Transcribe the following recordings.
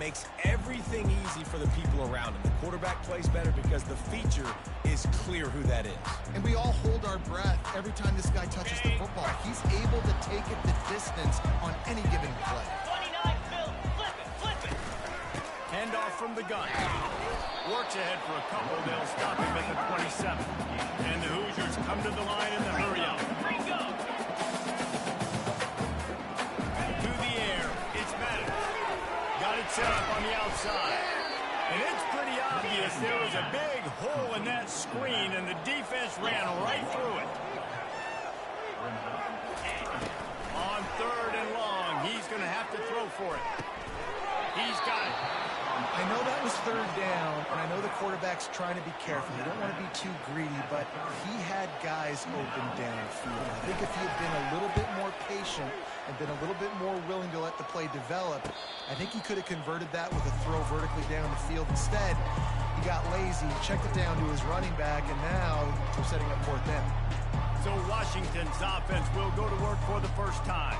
makes everything easy for the people around him. The quarterback plays better because the feature is clear who that is. And we all hold our breath every time this guy touches the football. He's able to take it the distance on any given play. 29, Bill. Flip it. Handoff from the gun. Works ahead for a couple. They'll stop him at the 27. And the Hoosiers come to the line in the hurry-up. To the air. It's Maddox. Got it set up on the outside. And it's pretty obvious there was a big hole in that screen, and the defense ran right through it. On 3rd and long, he's going to have to throw for it. He's got it. I know that was 3rd down, and I know the quarterback's trying to be careful. You don't want to be too greedy, but he had guys open downfield. I think if he had been a little bit more patient and been a little bit more willing to let the play develop, I think he could have converted that with a throw vertically down the field. Instead, he got lazy, checked it down to his running back, and now we're setting up 4th down. So Washington's offense will go to work for the first time.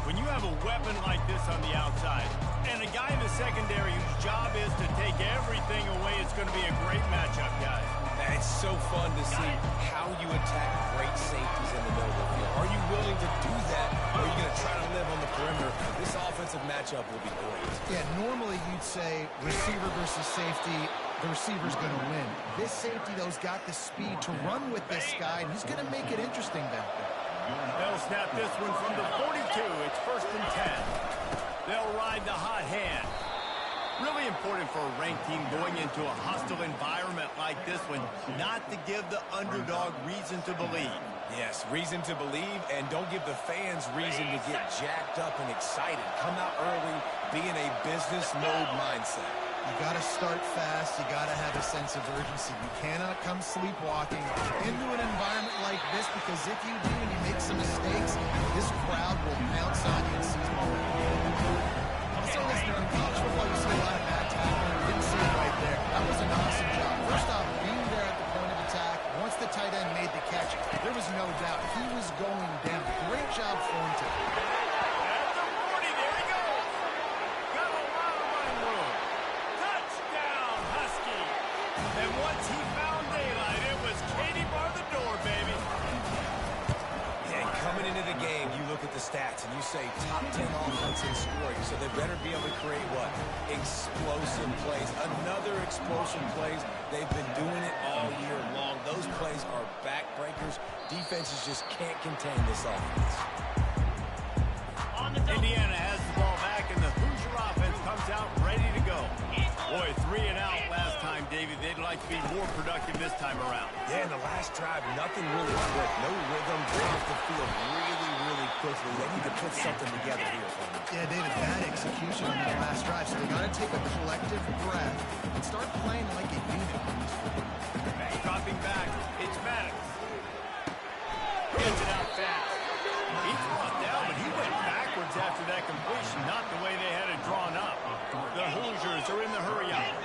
When you have a weapon like this on the outside, and a guy in the secondary whose job is to take everything away, it's going to be a great matchup, guys. It's so fun to see how you attack great safeties in the middle of the field. Are you willing to do that, or are you going to try to live on the perimeter? This offensive matchup will be great. Yeah, normally you'd say receiver versus safety, the receiver's going to win. This safety, though, has got the speed to run with this guy, and he's going to make it interesting back there. They'll snap this one from the 42. It's 1st and 10. They'll ride the hot hand. Really important for a ranked team going into a hostile environment like this one, not to give the underdog reason to believe. Yes, reason to believe, and don't give the fans reason to get jacked up and excited. Come out early, be in a business mode mindset. You got to start fast. You got to have a sense of urgency. You cannot come sleepwalking into an environment like this, because if you do and you make some mistakes, this crowd will pounce on you and seize momentum. I'll say this, during college football, you see a lot of bad tackling. You didn't see it right there. That was an awesome job. First off, being there at the point of attack, once the tight end made the catch, there was no doubt he was going down. Great job for him to. And once he found daylight, it was Katie bar the door, baby. And coming into the game, you look at the stats and you say top 10 offense in scoring, so they better be able to create what? Explosive plays. Another explosion plays. They've been doing it all year long. Those plays are backbreakers. Defenses just can't contain this offense. Indiana has the ball back, and the Hoosier offense comes out ready to go. Boy, 3 and out last time, David. They'd like to be more productive this time around. Yeah, in the last drive, nothing really clicked. No rhythm. They're off the field really quickly. They need to put something together here for them. Yeah, David, bad execution on that last drive, so they got to take a collective breath and start playing like a unit. Dropping back, it's Maddox. Gets it out fast. He's brought down, but he went backwards after that completion, not the way they had it drawn up. The Hoosiers are in the hurry-up.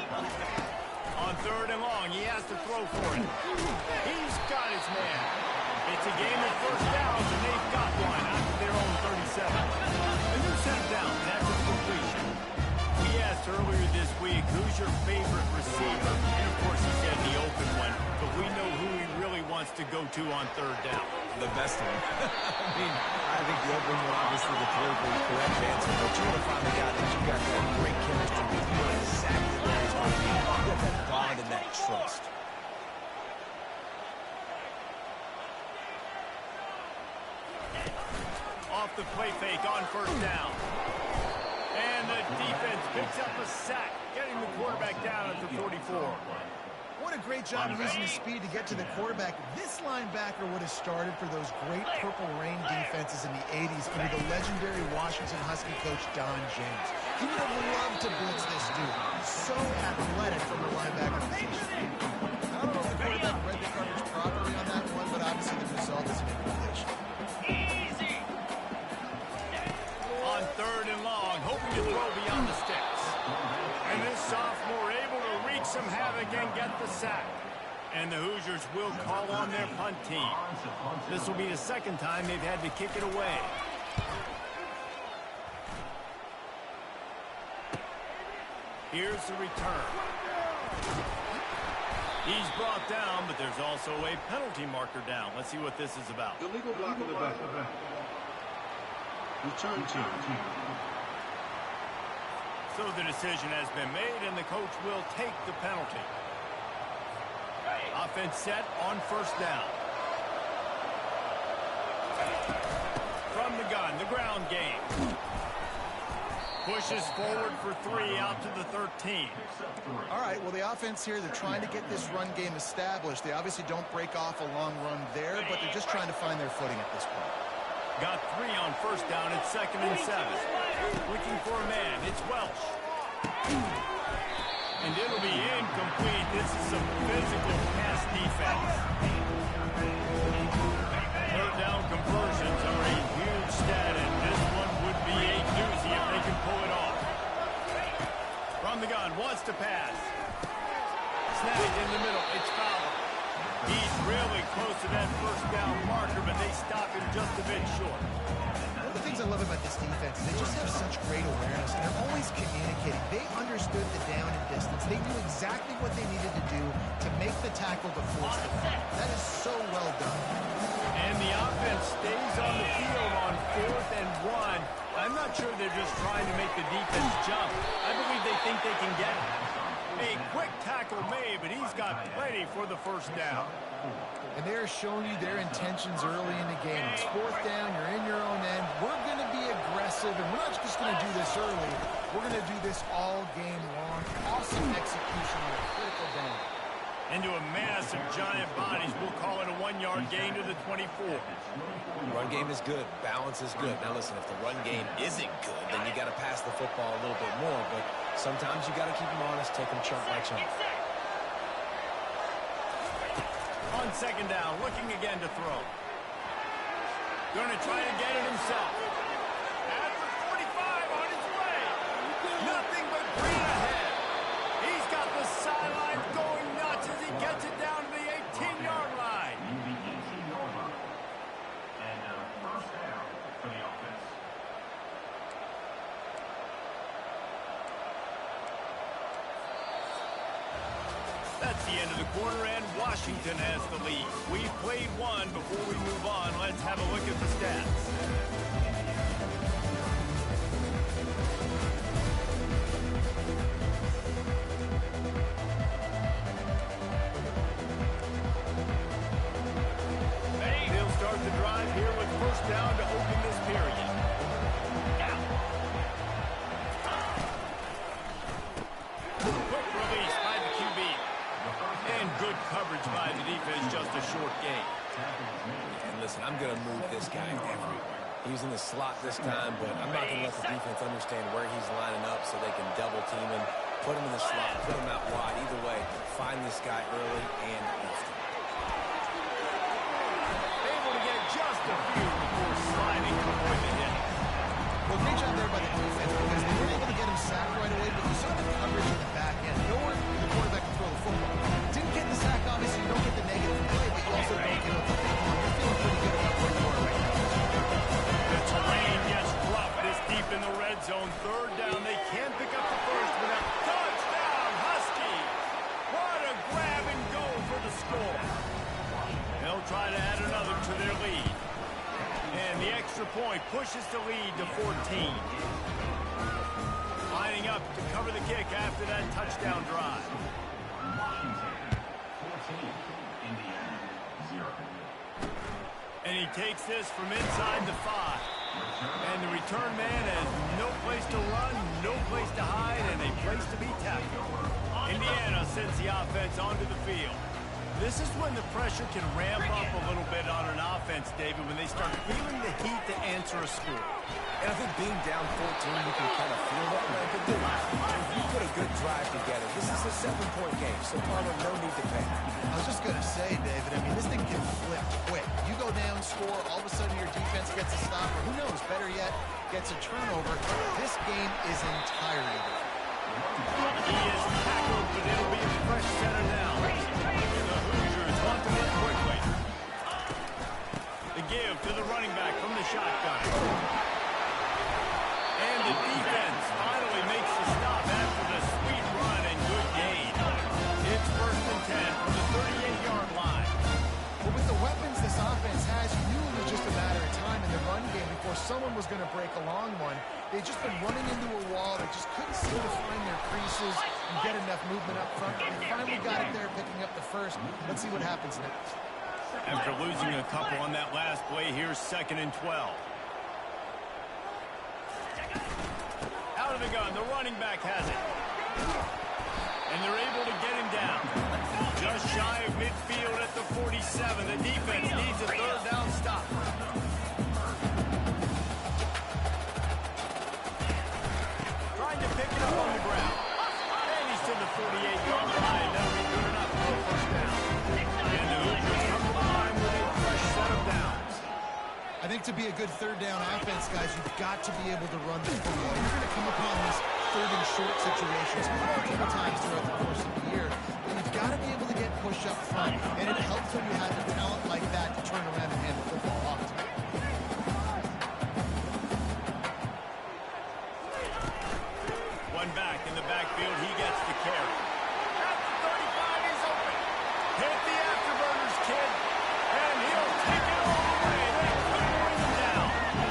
On 3rd and long, he has to throw for it. He's got his man. It's a game of 1st downs, and they've got one out to their own 37. A new set of downs, that's a completion. We asked earlier this week, who's your favorite receiver? And, of course, he said the open one, but we know who he really wants to go to on 3rd down. The best one. I mean, I think the open one, obviously, the politically correct answer, but you're going to find the guy that you got that great chemistry with. You know exactly where he's going to be. You got that bond and that trust. Off the play fake on 1st down. And the defense picks up a sack, getting the quarterback down at the 44. What a great job using his speed to get to the quarterback. This linebacker would have started for those great Purple Rain defenses in the 80s under the legendary Washington Husky coach Don James. He would have loved to blitz this dude. So athletic from the linebacker position. I don't know if the quarterback read the coverage properly on that one, but obviously the result is an incompletion. On 3rd and long, hoping to throw beyond the sticks. And this sophomore able to wreak some havoc and get the sack. And the Hoosiers will call on their punt team. This will be the 2nd time they've had to kick it away. Here's the return. He's brought down, but there's also a penalty marker down. Let's see what this is about. Illegal block of the back. Return team. So the decision has been made, and the coach will take the penalty. Offense set on first down. From the gun, the ground game. Pushes forward for 3 out to the 13. All right, well, the offense here, they're trying to get this run game established. They obviously don't break off a long run there, but they're just trying to find their footing at this point. Got 3 on first down. It's 2nd and 7. Looking for a man. It's Welsh. And it'll be incomplete. This is some physical pass defense. Third down conversions are a huge stat, and this one would be a doozy if they can pull it off. From the gun, wants to pass. Snagged in the middle. It's Fowler. He's really close to that first down marker, but they stop him just a bit short. One of the things I love about this defense is they just have such great awareness, and they're always communicating. They understood the down and distance. They knew exactly what they needed to do to make the tackle to force the punt. That is so well done. And the offense stays on the field on 4th and 1. I'm not sure they're just trying to make the defense jump. I believe they think they can get it. A quick tackle made, but he's got plenty for the first down. And they're showing you their intentions early in the game. It's 4th down, you're in your own end. We're going to be aggressive, and we're not just going to do this early. We're going to do this all game long. Awesome execution on a critical down. Into a mass of giant bodies. We'll call it a 1-yard gain to the 24. Run game is good. Balance is good. Now listen, if the run game isn't good, then you got to pass the football a little bit more. But sometimes you got to keep them honest, take them chunk by chunk. On 2nd down, looking again to throw. Going to try to get it himself. At the 45 on his way. Nothing but green ahead. He's got the sidelines going nuts as he gets it down to the 18-yard line. And first down for the offense. That's the end of the quarter, and Washington has the lead. We've played one. Before we move on, let's have a look at the stats. They'll start the drive here with first down to open this period. Quick release by the QB. And good coverage by the defense, just a short gain. And listen, I'm going to move this guy everywhere. He's in the slot this time, but I'm not going to let the defense understand where he's lining up so they can double team him, put him in the slot, put him out wide. Either way, find this guy early and often. Able to get just a few before sliding to avoid the hit. Well, great job there by the defense because they weren't able to get him sacked right away, but you saw the coverage in the back end. Nowhere for the quarterback to throw the football. Didn't get the sack, obviously. You don't get the negative play, but you also don't give up the big one. You're feeling pretty good about where you are right now. The terrain gets rough this deep in the red zone. 3rd down. They can't pick up the first without touchdown, Husky. What a grab and go for the score. They'll try to add another to their lead. And the extra point pushes the lead to 14. Lining up to cover the kick after that touchdown drive. Washington 14, Indiana 0. And he takes this from inside the 5. And the return man has no place to run, no place to hide, and a place to be tackled. Indiana sends the offense onto the field. This is when the pressure can ramp up a little bit on an offense, David, when they start feeling the heat to answer a score. And I think being down 14, you can kind of feel that. But dude, if you put a good drive together, this is a 7-point game, so Palmer, no need to panic. I was just going to say, David, I mean, this thing can flip quick. You go down, score, all of a sudden your defense gets a stop, or who knows, better yet, gets a turnover. This game is entirely different. He is tackled, but it'll be a fresh center now. The Hoosiers want to move quickly. The give to the running back from the shotgun. And the defense finally makes the stop after the sweet they've just been running into a wall. They just couldn't seem to find their creases and get enough movement up front. But they finally got it there, picking up the first. Let's see what happens next. After losing a couple on that last play, here's 2nd and 12. Out of the gun, the running back has it. And they're able to get him down. Just shy of midfield at the 47. The defense needs a 3rd down stop. Trying to pick it up on the ground. And he's to the 48-yard line. That'll be good enough for a 1st down. And the Hoosiers come to the line with a fresh set of downs. I think to be a good 3rd down offense, guys, you've got to be able to run the football. You're going to come upon these 3rd and short situations multiple times throughout the course of the year. But you've got to be able to get push up front, and it helps when you have a talent like that to turn around and hand the football off to. One back in the backfield, he gets the carry. At the 35, he's open. Hit the afterburners, kid. And he'll take it all the way. They couldn't bring him down.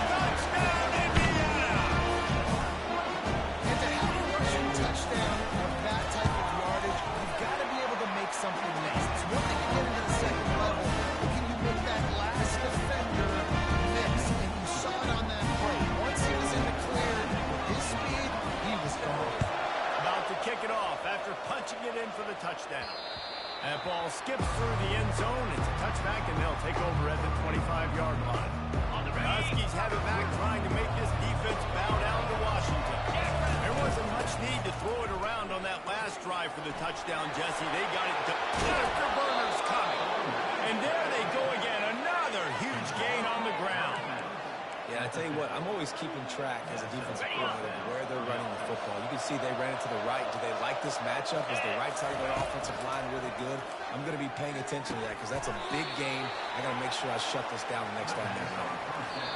Touchdown, Indiana! And to have a rushing touchdown of that type of yardage, you've got to be able to make something next. It's one thing to get into the 2nd level, but can you make that last defender mix? And you saw it on that play. Once he was in the clear, with his speed, he was gone. About to kick it off after punching it in for the touchdown. That ball skips through the end zone. It's a touchback, and they'll take over at the 25-yard line. Huskies have it back, trying to make this defense bow down to Washington. There wasn't much need to throw it around on that last drive for the touchdown, Jesse. They got it. Afterburners coming. And there they go again. Another huge gain on the ground. Yeah, I tell you what, I'm always keeping track as a defensive coordinator of where they're running the football. You can see they ran it to the right. Do they like this matchup? Is the right side of their offensive line really good? I'm going to be paying attention to that because that's a big game. I got to make sure I shut this down the next time they run.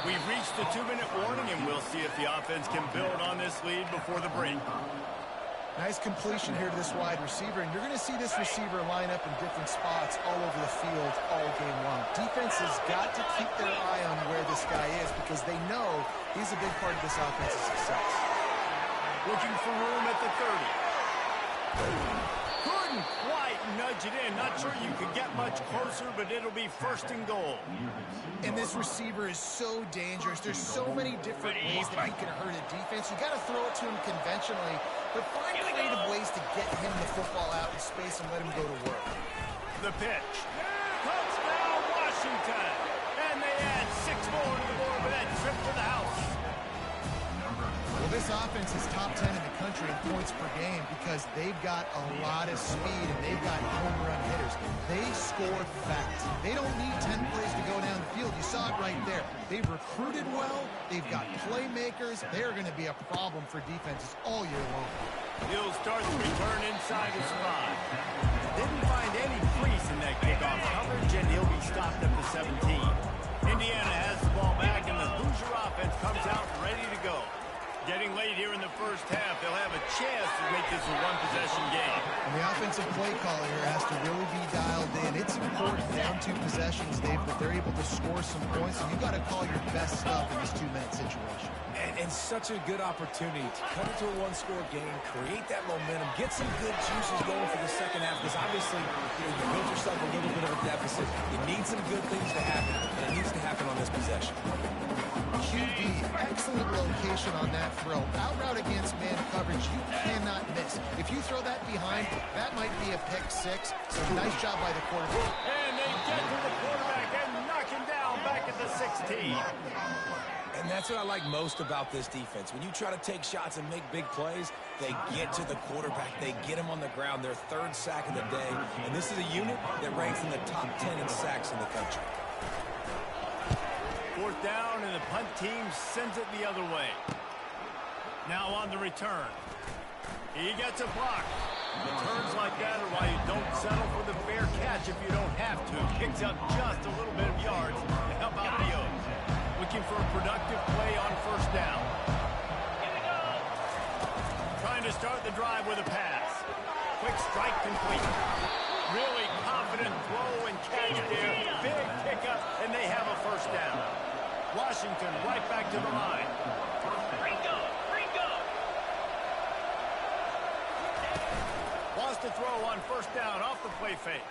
We've reached the 2-minute warning, and we'll see if the offense can build on this lead before the break. Nice completion here to this wide receiver, and you're going to see this receiver line up in different spots all over the field all game long. Defense has got to keep their eye on where this guy is because they know he's a big part of this offense's success. Looking for room at the 30. Couldn't quite nudge it in. Not sure you could get much closer, but it'll be 1st and goal. And this receiver is so dangerous. There's so many different ways that he can hurt a defense. You got to throw it to him conventionally, but find creative ways to get him the football out in space and let him go to work. The pitch. Touchdown, Washington. And they add 6 more to the board with that trip to the house. Well, this offense is top 10 in the country in points per game because they've got a lot of speed and they've got home run hitters. They score fast. They don't need 10 plays to go down the field. You saw it right there. They've recruited well. They've got playmakers. They're going to be a problem for defenses all year long. He'll start the return inside the spot. Didn't find any crease in that kickoff coverage, and he'll be stopped at the 17. Indiana has the ball back, and the Hoosier offense comes out ready to go. Getting late here in the first half, they'll have a chance to make this a one-possession game. And the offensive play caller here has to really be dialed in. It's important down 2 possessions, Dave, that they're able to score some points, and you got to call your best stuff in this 2-minute situation. And such a good opportunity to cut into a one-score game, create that momentum, get some good juices going for the second half, because obviously you built yourself a little bit of a deficit. You need some good things to happen, and it needs to happen on this possession. QB, excellent location on that throw. Out route against man coverage, you cannot miss. If you throw that behind, that might be a pick 6. So nice job by the quarterback. And they get to the quarterback and knock him down back at the 16. And that's what I like most about this defense. When you try to take shots and make big plays, they get to the quarterback. They get him on the ground. Their 3rd sack of the day. And this is a unit that ranks in the top 10 in sacks in the country. 4th down, and the punt team sends it the other way. Now on the return. He gets a block. Returns like that are why you don't settle for the fair catch if you don't have to. Picks up just a little bit of yards to help out the O's. Looking for a productive play on 1st down. Trying to start the drive with a pass. Quick strike complete. Really confident throw and catch there. Big pickup, and they have a 1st down. Washington right back to the line. to throw on first down off the play fake.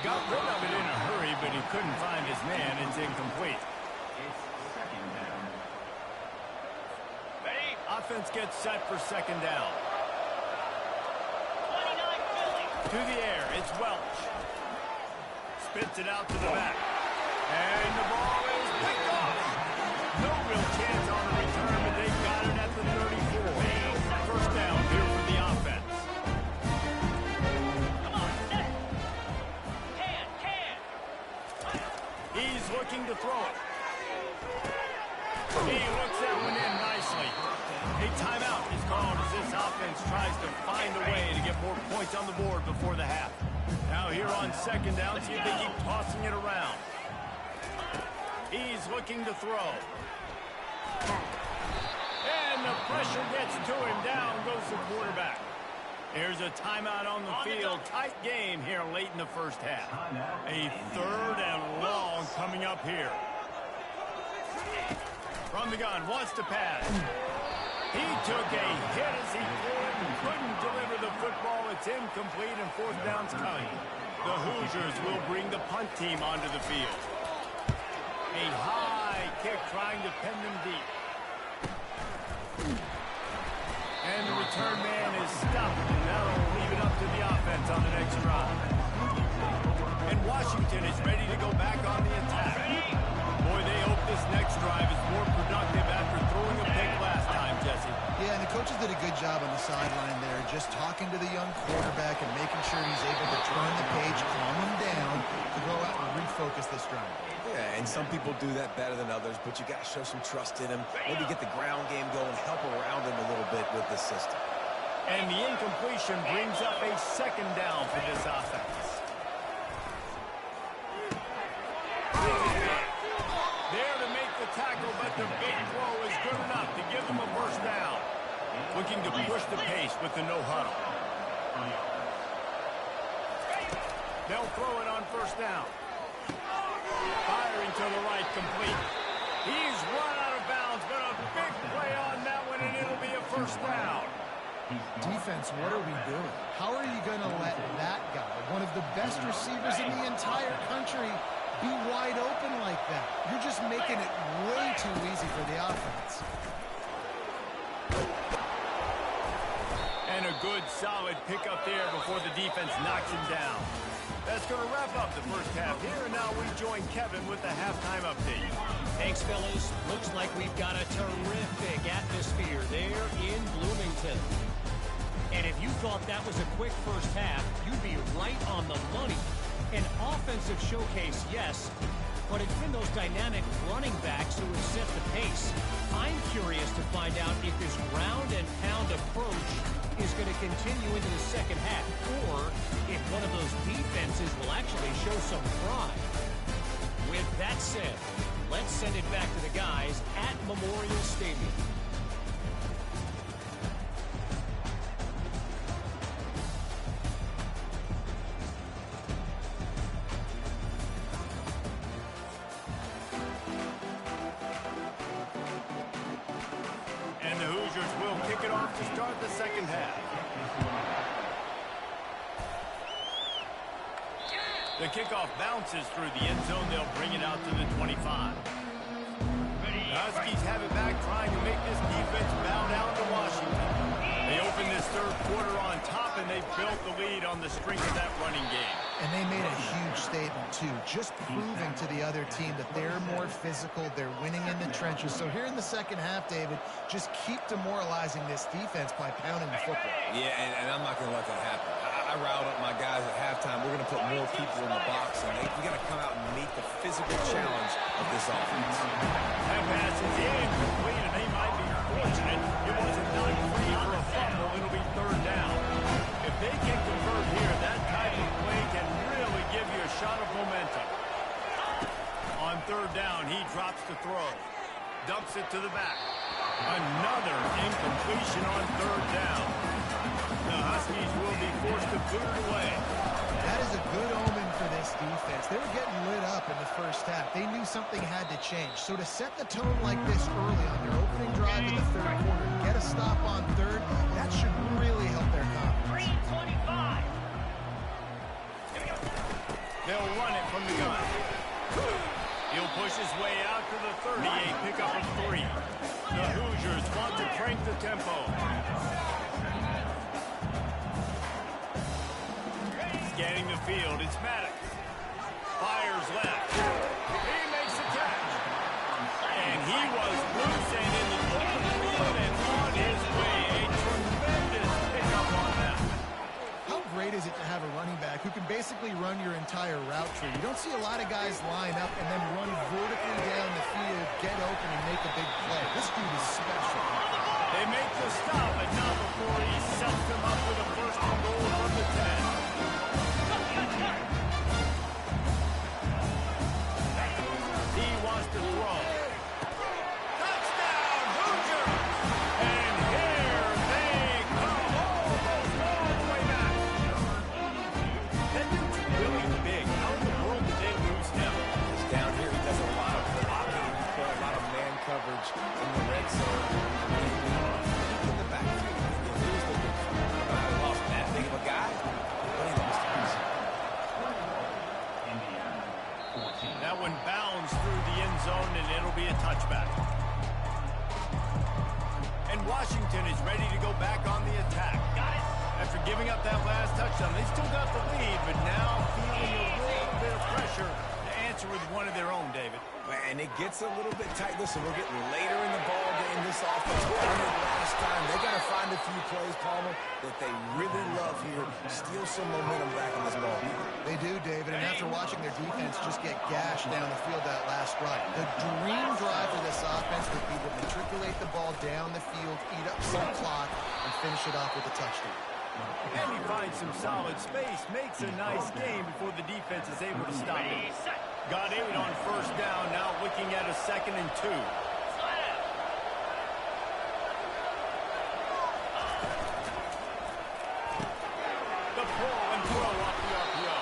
Got rid of it in a hurry, but he couldn't find his man. It's incomplete. It's second down. Ready? Offense gets set for second down. 29 Philly. To the air, it's Welch. Spits it out to the back. And the ball is picked off. No real chance on the return, but they got it at the 34. First down here for the offense. Come on, set. Can. He's looking to throw it. He looks that one in nicely. A timeout is called as this offense tries to find a way to get more points on the board before the half. Now here on second down, see if they keep tossing it around. He's looking to throw. And the pressure gets to him. Down goes the quarterback. Here's a timeout on the field. Tight game here late in the first half. A third and long coming up here. From the gun, wants to pass. He took a hit as he threw it and couldn't deliver the football. It's incomplete and fourth down's coming. The Hoosiers will bring the punt team onto the field. A high kick trying to pin them deep. And the return man is stopped, and that'll leave it up to the offense on the next drive. And Washington is ready to go back on the attack. Boy, they hope this next drive is more productive after throwing a pick last time, Jesse. Yeah, and the coaches did a good job on the sideline there, just talking to the young quarterback and making sure he's able to turn the page, calm him down, to go out and refocus this drive. Yeah, and some people do that better than others, but you got to show some trust in him. Maybe get the ground game going, help around him a little bit with the system. And the incompletion brings up a second down for this offense. There to make the tackle, but the big throw is good enough to give them a first down. Looking to push the pace with the no huddle. They'll throw it on first down. Firing to the right, complete. He's run out of bounds, but a big play on that one, and it'll be a first down. Defense, what are we doing? How are you going to let that guy, one of the best receivers in the entire country, be wide open like that? You're just making it way too easy for the offense. And a good, solid pickup there before the defense knocks him down. That's going to wrap up the first half here, and now we join Kevin with the halftime update. Thanks, fellas. Looks like we've got a terrific atmosphere there in Bloomington. And if you thought that was a quick first half, you'd be right on the money. An offensive showcase, yes, but it's been those dynamic running backs who have set the pace. I'm curious to find out if this ground and pound approach is going to continue into the second half, or if one of those defenses will actually show some pride. With that said, let's send it back to the guys at Memorial Stadium. And the Hoosiers will kick it off to start the second half. The kickoff bounces through the end zone. They'll bring it out to the 25. The Huskies have it back, trying to make this defense bow down to Washington. They open this third quarter on top, and they built the lead on the strength of that running game. And they made a huge statement, too, just proving to the other team that they're more physical, they're winning in the trenches. So here in the second half, David, just keep demoralizing this defense by pounding the football. Yeah, and I'm not going to let that happen. I riled up my guys at halftime. We're going to put more people in the box, and we got to come out and meet the physical challenge of this offense. That pass is incomplete, and they might be fortunate it wasn't done free for a fumble. It'll be third down. If they can convert here, that type of play can really give you a shot of momentum. On third down, he drops the throw. Dumps it to the back. Another incompletion on third down. The Huskies will be forced to boot it away. That is a good omen for this defense. They were getting lit up in the first half. They knew something had to change. So to set the tone like this early on their opening drive in the third quarter, get a stop on third, that should really help their confidence. 3:25. run it from the gun. He'll push his way out to the 38, pick up a 3. The Hoosiers want to crank the tempo. Scanning the field, it's Maddox. Fires left. He makes the catch. And he was loose and in the open field and on his way. A tremendous pickup on that. How great is it to have a running back who can basically run your entire route tree? You don't see a lot of guys line up and then run vertically down the field, get open, and make a big play. This dude is special. They make the stop, but not before he sets them up with a first and goal from the 10. He wants to throw. Touchdown, Hoosiers! And here they come. Almost all the way back. That dude's really big. How in the world did they lose him? He's down here. He does a lot of blocking. He plays a lot of man coverage in the red zone. In the backfield. He lose the big field. I lost that big of a guy. But he lost the piece. That one bounds through the end zone, and it'll be a touchback. And Washington is ready to go back on the attack. Got it. After giving up that last touchdown, they still got the lead, but now feeling a little bit of pressure to answer with one of their own, David. And it gets a little bit tight. Listen, we're getting later in the ball game. This offense won it last time. They got to find a few plays, Palmer, that they really love here. Steal some momentum back in this ball game. They do, David, and after watching their defense just get gashed down the field that last run, the dream drive for this offense would be to matriculate the ball down the field, eat up some clock, and finish it off with a touchdown. And he finds some solid space, makes a nice game before the defense is able to stop him. Got 8 on first down, now looking at a 2nd and 2. The pull and throw off the RPO.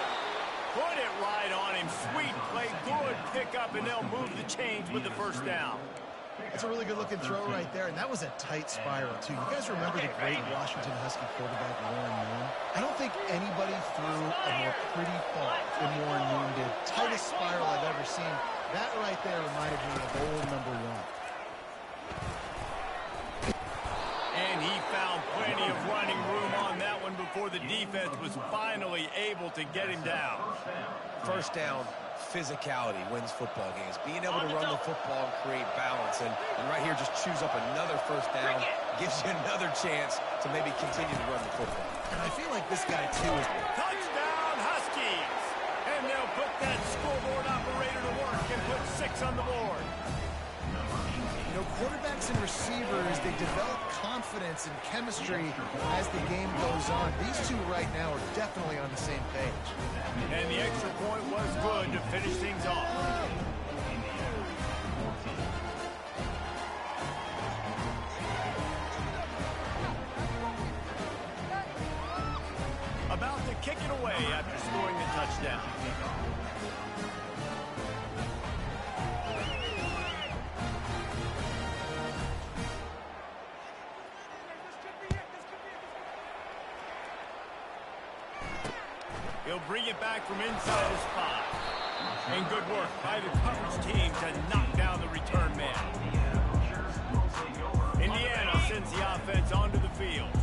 Put it right on him. Sweet play, good pickup, and they'll move the chains with the first down. It's a really good-looking throw right there, and that was a tight spiral, too. You guys remember the great Washington Husky quarterback, Warren Moon? I don't think anybody threw a more pretty ball than Warren Moon did. Tightest spiral I've ever seen. That right there reminded me of old number 1. And he found plenty of running room on that one before the defense was finally able to get him down. First down, physicality wins football games. Being able to run the football and create balance. And right here, just choose up another first down. Gives you another chance to maybe continue to run the football. And I feel like this guy, too, is... Touchdown, Huskies! And they'll put that scoreboard operator to work and put 6 on the board. You know, quarterbacks and receivers, they develop confidence and chemistry as the game goes on. These two right now are definitely on the same page. And the extra point was good to finish things off. About to kick it away after scoring the touchdown. He'll bring it back from inside his 5. And good work by the coverage team to knock down the return man. Indiana sends the offense onto the field.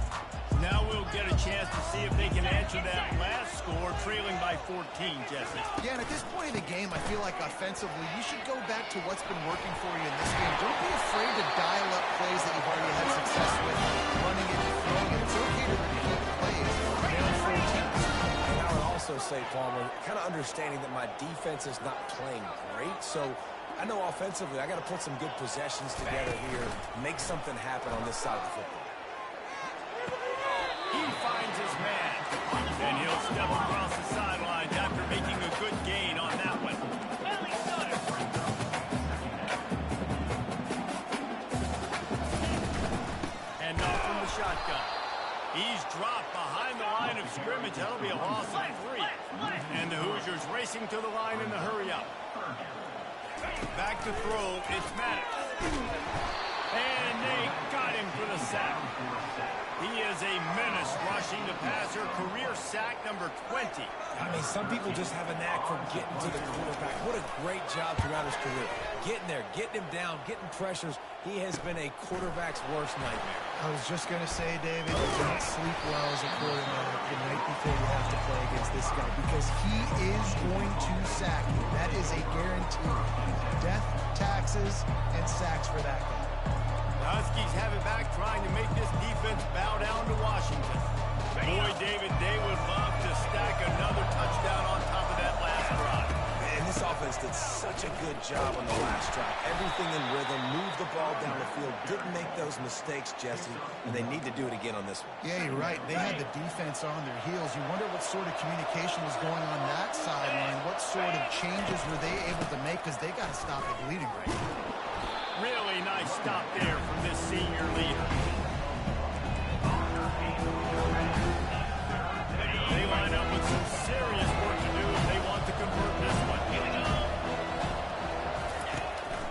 Now we'll get a chance to see if they can answer that last score, trailing by 14, Jesse. Yeah, and at this point in the game, I feel like offensively, you should go back to what's been working for you in this game. Don't be afraid to dial up plays that you've already had success with, running it and throwing it. It's okay to repeat plays. Down 14. And I would also say, Palmer, kind of understanding that my defense is not playing great, so I know offensively I got to put some good possessions together here, make something happen on this side of the football. He finds his man, and he'll step across the sidelines after making a good gain on that one. And off from the shotgun. He's dropped behind the line of scrimmage. That'll be a loss of 3. And the Hoosiers racing to the line in the hurry-up. Back to throw. It's Maddox. And they got him for the sack. He is a menace rushing rushing the passer, career sack number 20. I mean, some people just have a knack for getting to the quarterback. What a great job throughout his career. Getting there, getting him down, getting pressures. He has been a quarterback's worst nightmare. I was just going to say, David, you don't sleep well as a quarterback the night before you have to play against this guy because he is going to sack you. That is a guarantee. Death, taxes, and sacks for that guy. The Huskies have it back, trying to make this defense bow down to Washington. Boy, David, they would love to stack another touchdown on top of that last drive. And this offense did such a good job on the last drive. Everything in rhythm, moved the ball down the field, didn't make those mistakes, Jesse, and they need to do it again on this one. Yeah, you're right. They had the defense on their heels. You wonder what sort of communication was going on that sideline. What sort of changes were they able to make because they got to stop the bleeding right now. Really nice stop there from this senior leader. They line up with some serious work to do if they want to convert this one.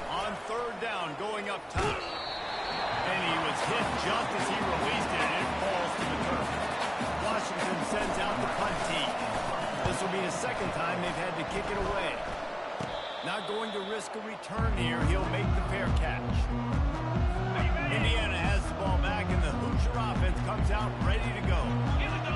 On third down, going up top. And he was hit just as he released it, and it falls to the turf. Washington sends out the punt team. This will be the second time they've had to kick it away. Not going to risk a return here. He'll make the fair catch. Indiana has the ball back, and the Hoosier offense comes out ready to go.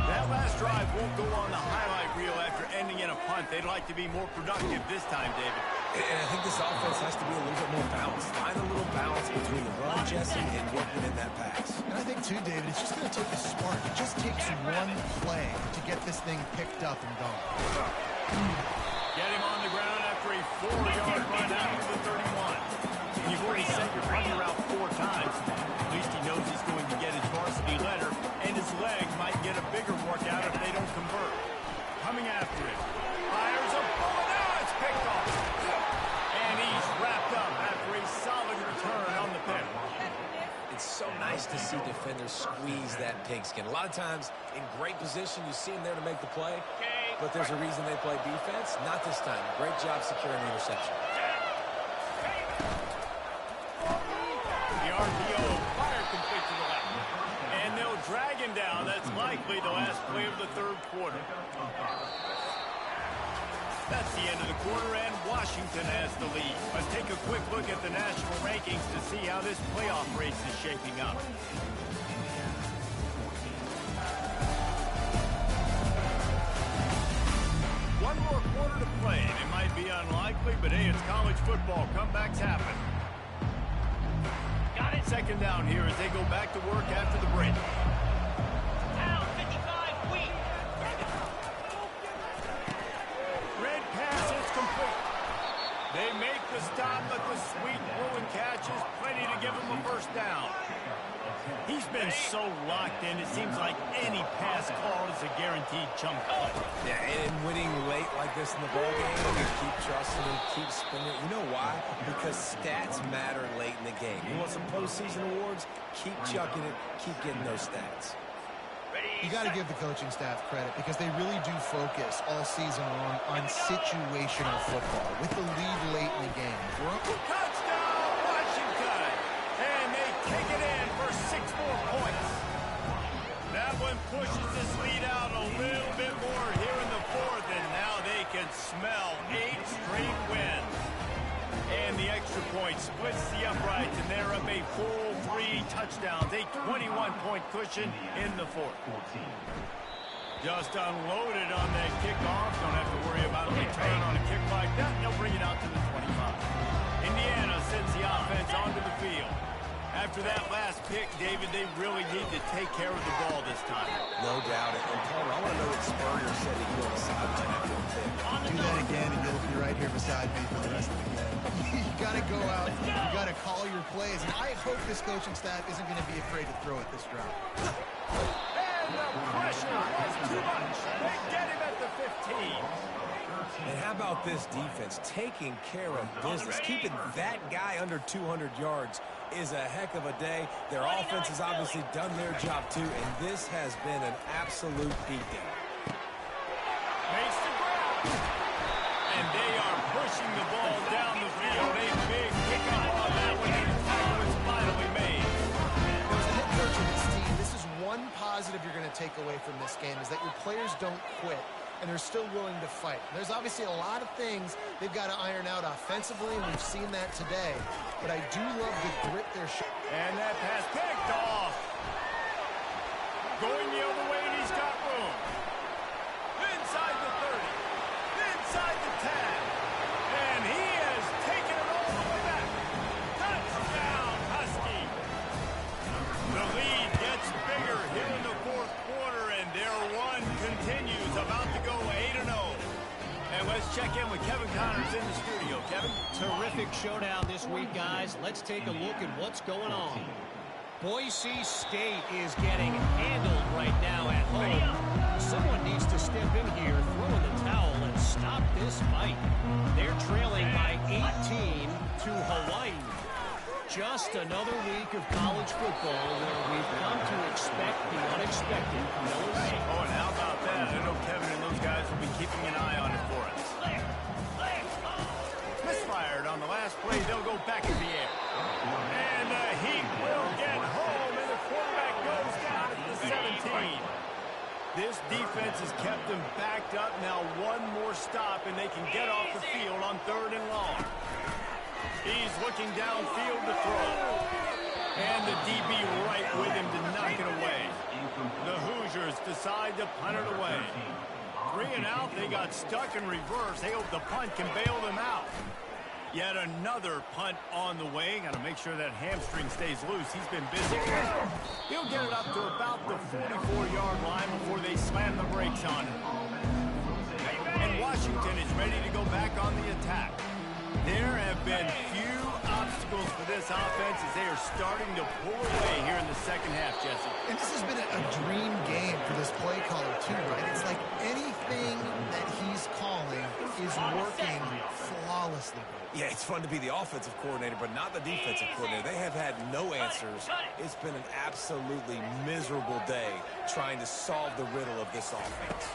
That last drive won't go on the highlight reel after ending in a punt. They'd like to be more productive this time, David. And I think this offense has to be a little bit more balanced. Find a little balance between the run, Jesse, and working in that pass. And I think, too, David, it's just going to take a spark. It just takes one play to get this thing picked up and going. Get him on the ground after a 4-yard run out to the 31. And you've already sent your punter out 4 times. At least he knows he's going to get his varsity letter, and his legs might get a bigger workout if they don't convert. Coming after it. Fires a bullet. Now it's picked off. And he's wrapped up after a solid return on the pick. It's so nice to see defenders squeeze that pigskin. A lot of times, in great position, you see them there to make the play, but there's a reason they play defense. Not this time. Great job securing the interception. The RPO fired complete to the left. And they'll drag him down. That's likely the last play of the third quarter. That's the end of the quarter, and Washington has the lead. Let's take a quick look at the national rankings to see how this playoff race is shaping up. One more quarter to play, and it might be unlikely, but hey, it's college football. Comebacks happen. Got it. Second down here as they go back to work after the break. Now 55 weak. Red pass is complete. They make the stop, but the sweet Bruin catch is plenty to give them a first down. He's been so locked in, it seems like any pass call is a guaranteed chunk play. Yeah, and winning late like this in the ballgame, you keep trusting him, keep spinning it. You know why? Because stats matter late in the game. You want some postseason awards? Keep chucking it, keep getting those stats. You got to give the coaching staff credit because they really do focus all season long on situational football with the lead late in the game. Touchdown, Washington! And they take it in for 6 more points. That one pushes this lead out a little bit more here in the fourth, and now they can smell 8 straight wins. And the extra point splits the uprights, and they're up a full 3 touchdowns, a 21-point cushion in the fourth. Just unloaded on that kickoff. Don't have to worry about a return on a kick like that. They'll bring it out to the 25. Indiana sends the offense onto the field. After that last pick, David, they really need to take care of the ball this time. No doubt. And Palmer, I want to know what Spurrier said to you on the sideline after the pick. Do that again, and you'll be right here beside me for the rest of the game. You got to go out. You got to call your plays. And I hope this coaching staff isn't going to be afraid to throw it this drive. And the pressure was too much. They get him at the 15. And how about this defense taking care of business? Keeping that guy under 200 yards is a heck of a day. Their offense has obviously done their job too, and this has been an absolute beatdown. Makes the grab. And they are pushing the ball down the field. A big pickup on that one, and the tackle is finally made. There's a head coach of this team. This is one positive positive you're going to take away from this game is that your players don't quit, and they're still willing to fight. There's obviously a lot of things they've got to iron out offensively, and we've seen that today. But I do love the grit they're showing. And that pass picked off. Going the other way, and he's got room. Inside the 30. Inside the 10. And he has taken it all the way back. Touchdown, Husky. The lead gets bigger here in the fourth quarter, and their run continues, about to go 8-0. And let's check in with Kevin Connors in the studio. Kevin? Terrific showdown this week, guys. Let's take a look at what's going on. Boise State is getting handled right now at home. Someone needs to step in here, throw in the towel, and stop this fight. They're trailing by 18 to Hawaii. Just another week of college football where we've come to expect the unexpected. Oh, and how about that? I know Kevin and those guys will be keeping an eye on it for us. Misfired on the last play. They'll go back in the air. And the Heat will get home, and the quarterback goes down at the 17. This defense has kept them backed up. Now one more stop, and they can get off the field on 3rd and long. He's looking downfield to throw. And the DB right with him to knock it away. The Hoosiers decide to punt it away. 3 and out, they got stuck in reverse. They hope the punt can bail them out. Yet another punt on the way. Got to make sure that hamstring stays loose. He's been busy. He'll get it up to about the 44-yard line before they slam the brakes on him. And Washington is ready to go back on the attack. There have been few obstacles for this offense as they are starting to pull away here in the second half, Jesse. And this has been a dream game for this play caller, too, right? It's like anything that he's calling is working flawlessly. Yeah, it's fun to be the offensive coordinator, but not the defensive coordinator. They have had no answers. It's been an absolutely miserable day trying to solve the riddle of this offense.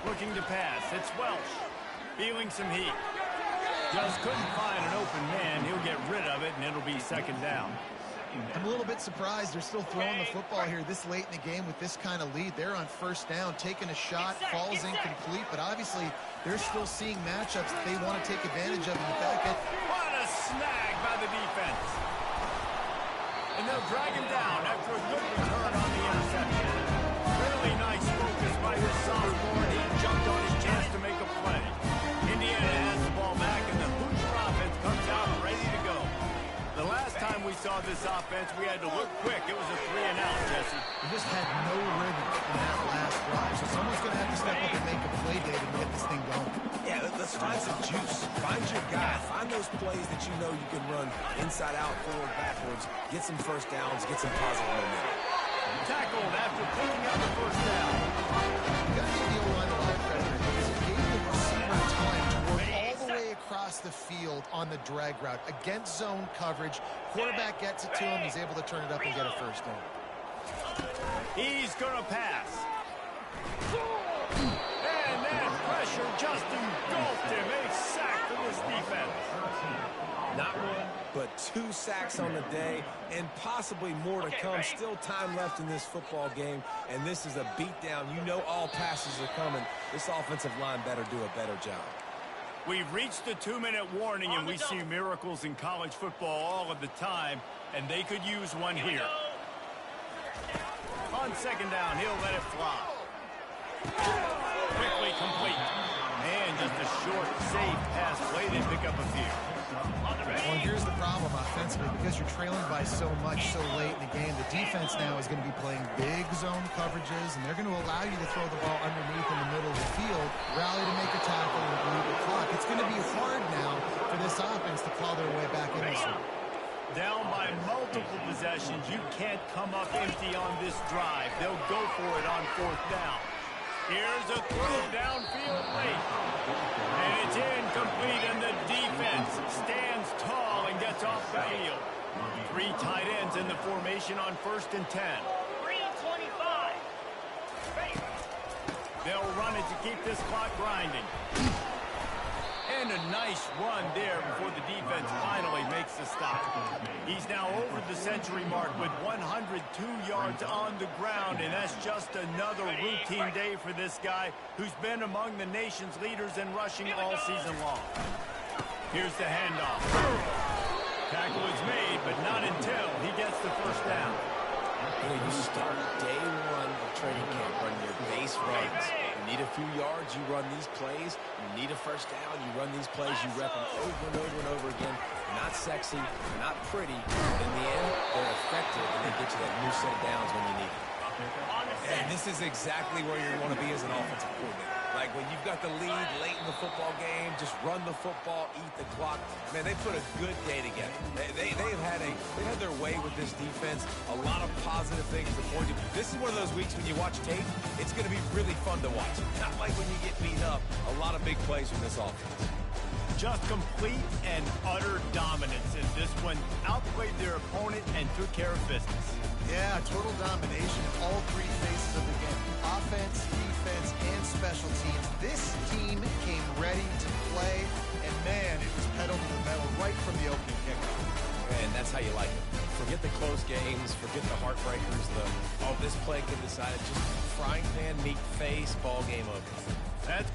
Looking to pass. It's Welsh. Feeling some heat. Just couldn't find an open man. He'll get rid of it, and it'll be 2nd down. I'm a little bit surprised they're still throwing the football here this late in the game with this kind of lead. They're on 1st down, taking a shot, falls incomplete, but obviously they're still seeing matchups that they want to take advantage of in the back end. What a snag by the defense. And they'll drag him down after a good return on the interception. Really nice focus by his sophomore. He jumped on his chance to make a play. Indiana has the ball back, and the Hoosier offense comes out ready to go. The last time we saw this offense, we had to look quick. It was a 3 and out, Jesse. They just had no rhythm in that last drive, so someone's going to have to step up and make a play, David, and get this thing going. Yeah, let's find some juice. Find your guy. Find those plays that you know you can run inside out, forward, backwards. Get some 1st downs. Get some positive momentum. Tackled after picking up the 1st down. You got to give the O-line a lot of credit because he gave the receiver time to work all the way across the field on the drag route against zone coverage. Quarterback gets it to him. He's able to turn it up and get a 1st down. He's going to pass. And that pressure just engulfed him. A sack for this defense. Not 1, but 2 sacks on the day, and possibly more to come. Still time left in this football game, and this is a beatdown. You know all passes are coming. This offensive line better do a better job. We've reached the 2-minute warning, and we see miracles in college football all of the time, and they could use one here. On 2nd down, he'll let it fly. Quickly complete. And just a short, safe pass play. They pick up a few. Well, here's the problem offensively. Because you're trailing by so much so late in the game, the defense now is going to be playing big zone coverages, and they're going to allow you to throw the ball underneath in the middle of the field, rally to make a tackle, and bleed the clock. It's going to be hard now for this offense to claw their way back in this one. Down by multiple possessions. You can't come up empty on this drive. They'll go for it on 4th down. Here's a throw downfield late. And it's incomplete, and the defense stands tall and gets off the field. 3 tight ends in the formation on 1st and 10. 3:25. They'll run it to keep this clock grinding. And a nice run there before the defense finally makes the stop. He's now over the century mark with 102 yards on the ground, and that's just another routine day for this guy who's been among the nation's leaders in rushing all season long. Here's the handoff. Tackle is made, but not until he gets the first down. You start day one of training camp running your base runs. You need a few yards, you run these plays. You need a first down, you run these plays. You rep them over and over and over again. Not sexy, not pretty, but in the end, they're effective, and they get you that new set of downs when you need it. And this is exactly where you want to be as an offensive coordinator. Like when you've got the lead late in the football game, just run the football, eat the clock. Man, they put a good day together. They've had their way with this defense. A lot of positive things to point to. This is one of those weeks when you watch tape, it's going to be really fun to watch. Not like when you get beat up. A lot of big plays from this offense. Just complete and utter dominance in this one. Outplayed their opponent and took care of business. Yeah, total domination in all three phases of the game. Offense, defense, and special teams. This team came ready to play, and man, it was pedal to the metal right from the opening kickoff. And that's how you like it. Forget the close games, forget the heartbreakers, this play could decide it. Just frying pan, meat face, ball game over. That's